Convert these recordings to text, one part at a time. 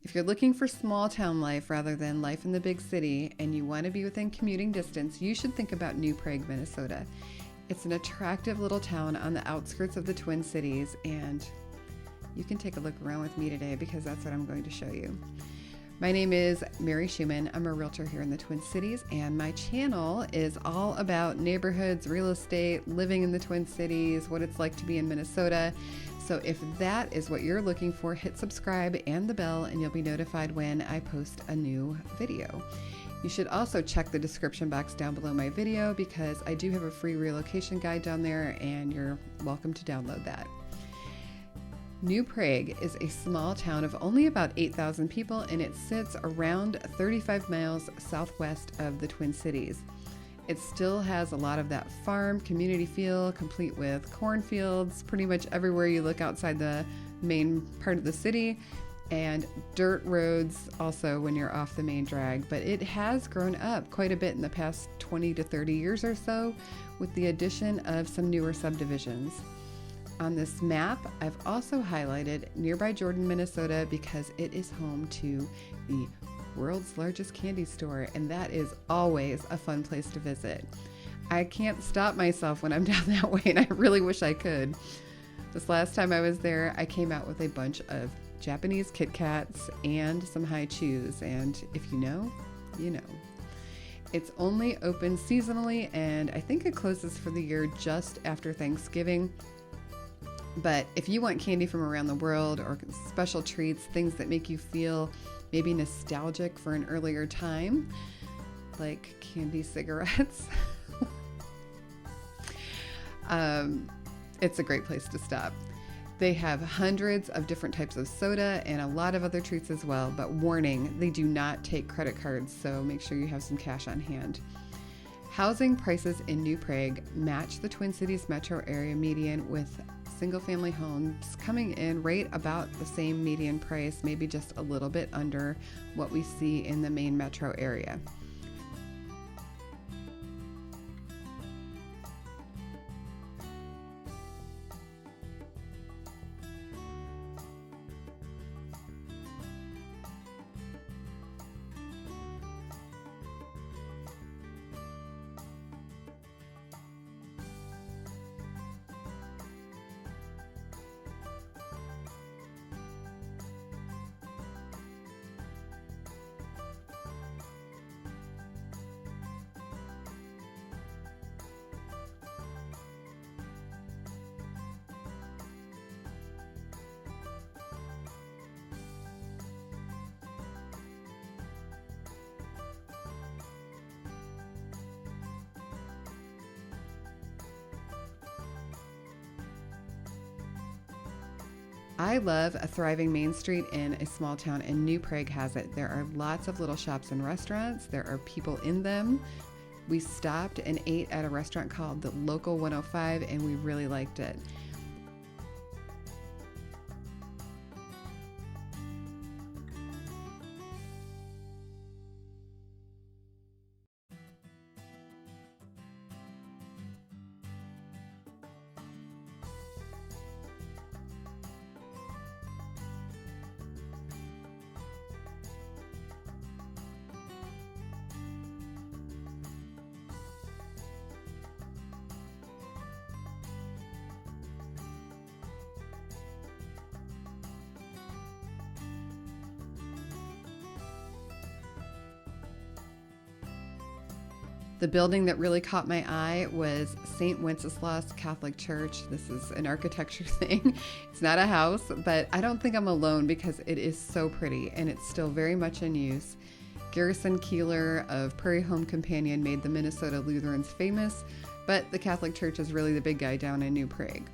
If you're looking for small town life rather than life in the big city and you want to be within commuting distance, you should think about New Prague, Minnesota. It's an attractive little town on the outskirts of the Twin Cities, and you can take a look around with me today because that's what I'm going to show you. My name is Mary Schumann. I'm a realtor here in the Twin Cities, and my channel is all about neighborhoods, real estate, living in the Twin Cities, what it's like to be in Minnesota. So if that is what you're looking for, hit subscribe and the bell and you'll be notified when I post a new video. You should also check the description box down below my video because I do have a free relocation guide down there and you're welcome to download that. New Prague is a small town of only about 8,000 people, and it sits around 35 miles southwest of the Twin Cities. It still has a lot of that farm community feel, complete with cornfields pretty much everywhere you look outside the main part of the city, and dirt roads also when you're off the main drag. But it has grown up quite a bit in the past 20 to 30 years or so with the addition of some newer subdivisions. On this map, I've also highlighted nearby Jordan, Minnesota, because it is home to the world's largest candy store, and that is always a fun place to visit. I can't stop myself when I'm down that way, and I really wish I could. This last time I was there, I came out with a bunch of Japanese Kit Kats and some high chews, and if you know, you know. It's only open seasonally, and I think it closes for the year just after Thanksgiving. But if you want candy from around the world or special treats, things that make you feel maybe nostalgic for an earlier time, like candy cigarettes, it's a great place to stop. They have hundreds of different types of soda and a lot of other treats as well, but warning, they do not take credit cards, so make sure you have some cash on hand. Housing prices in New Prague match the Twin Cities metro area median, with single-family homes coming in right about the same median price, maybe just a little bit under what we see in the main metro area. I love a thriving main street in a small town, and New Prague has it. There are lots of little shops and restaurants. There are people in them. We stopped and ate at a restaurant called the Local 105, and we really liked it. The building that really caught my eye was St. Wenceslas Catholic Church. This is an architecture thing. It's not a house, but I don't think I'm alone because it is so pretty and it's still very much in use. Garrison Keeler of Prairie Home Companion made the Minnesota Lutherans famous, but the Catholic Church is really the big guy down in New Prague.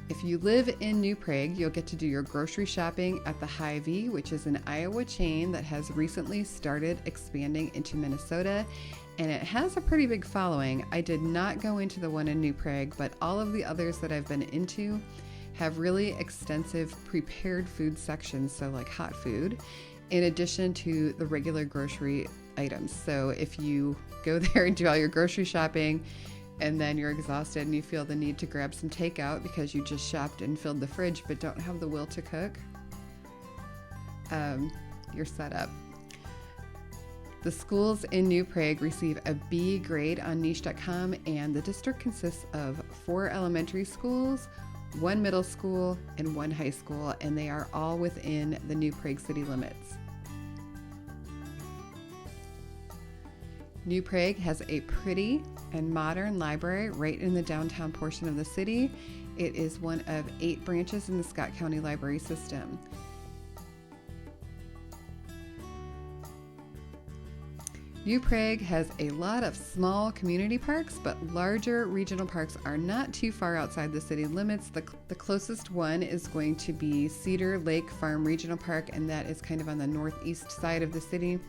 If you live in New Prague, you'll get to do your grocery shopping at the Hy-Vee, which is an Iowa chain that has recently started expanding into Minnesota, and it has a pretty big following. I did not go into the one in New Prague, but all of the others that I've been into have really extensive prepared food sections, so like hot food, in addition to the regular grocery items. So if you go there and do all your grocery shopping, and then you're exhausted and you feel the need to grab some takeout because you just shopped and filled the fridge but don't have the will to cook, you're set up. The schools in New Prague receive a B grade on niche.com, and the district consists of 4 elementary schools, 1 middle school, and 1 high school, and they are all within the New Prague city limits. New Prague has a pretty and modern library right in the downtown portion of the city. It is one of 8 branches in the Scott County Library System. New Prague has a lot of small community parks, but larger regional parks are not too far outside the city limits. The closest one is going to be Cedar Lake Farm Regional Park, and that is kind of on the northeast side of the city.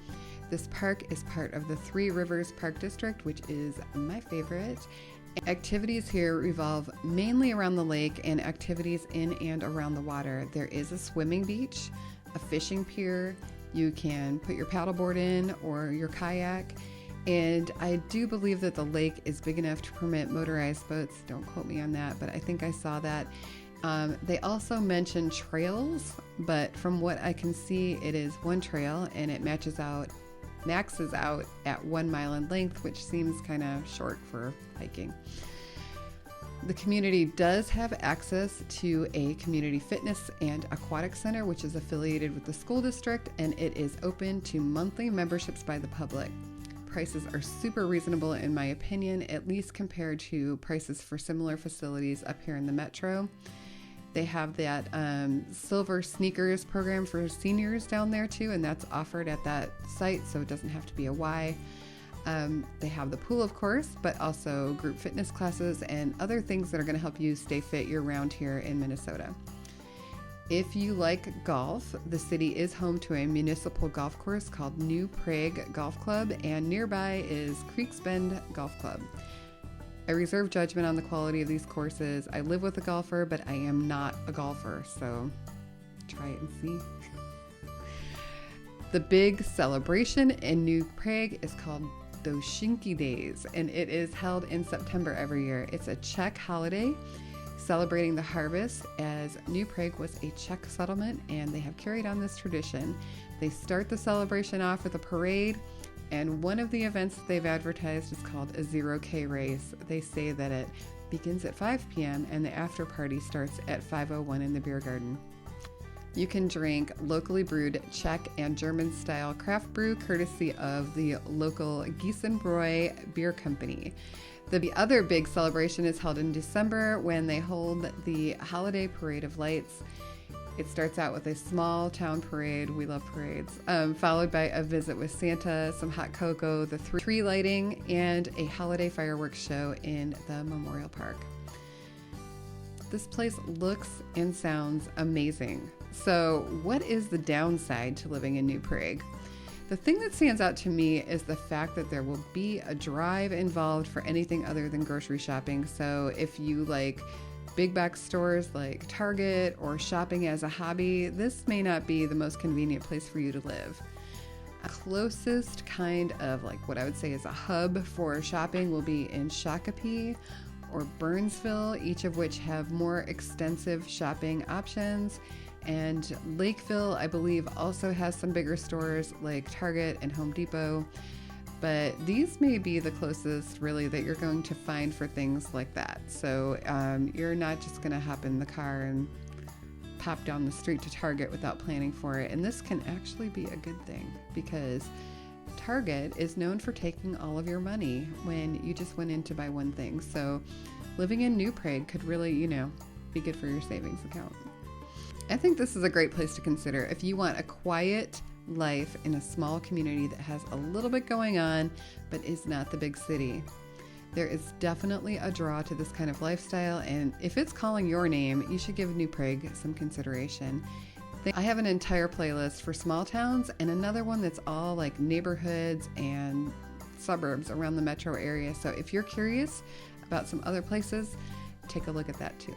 This park is part of the Three Rivers Park District, which is my favorite. Activities here revolve mainly around the lake and activities in and around the water. There is a swimming beach, a fishing pier. You can put your paddleboard in or your kayak. And I do believe that the lake is big enough to permit motorized boats. Don't quote me on that, but I think I saw that. They also mention trails, but from what I can see, it is one trail and it maxes out at 1 mile in length, which seems kind of short for hiking. The community does have access to a community fitness and aquatic center, which is affiliated with the school district, and it is open to monthly memberships by the public. Prices are super reasonable in my opinion, at least compared to prices for similar facilities up here in the metro. They have that silver sneakers program for seniors down there too, and that's offered at that site, so it doesn't have to be a Y. They have the pool, of course, but also group fitness classes and other things that are going to help you stay fit year-round here in Minnesota. If you like golf, the city is home to a municipal golf course called New Prague Golf Club, and nearby is Creeks Bend Golf Club. I reserve judgment on the quality of these courses. I live with a golfer, but I am not a golfer, so try it and see. The big celebration in New Prague is called Doshinki Days, and it is held in September every year. It's a Czech holiday celebrating the harvest, as New Prague was a Czech settlement, and they have carried on this tradition. They start the celebration off with a parade, and one of the events that they've advertised is called a 0K race. They say that it begins at 5 p.m. and the after party starts at 5:01 in the beer garden. You can drink locally brewed Czech and German style craft brew courtesy of the local Gießenbräu Beer Company. The other big celebration is held in December when they hold the Holiday Parade of Lights. It starts out with a small town parade, we love parades, followed by a visit with Santa, some hot cocoa, the tree lighting, and a holiday fireworks show in the Memorial Park. This place looks and sounds amazing. So what is the downside to living in New Prague? The thing that stands out to me is the fact that there will be a drive involved for anything other than grocery shopping. So if you like big box stores like Target or shopping as a hobby, this may not be the most convenient place for you to live. Closest kind of like what I would say is a hub for shopping will be in Shakopee or Burnsville, each of which have more extensive shopping options. And Lakeville, I believe, also has some bigger stores like Target and Home Depot. But these may be the closest really that you're going to find for things like that. So you're not just going to hop in the car and pop down the street to Target without planning for it. And this can actually be a good thing because Target is known for taking all of your money when you just went in to buy one thing. So living in New Prague could really, be good for your savings account. I think this is a great place to consider if you want a quiet life in a small community that has a little bit going on but is not the big city. There is definitely a draw to this kind of lifestyle, and if it's calling your name, you should give New Prague some consideration. I have an entire playlist for small towns and another one that's all like neighborhoods and suburbs around the metro area. So if you're curious about some other places, take a look at that too.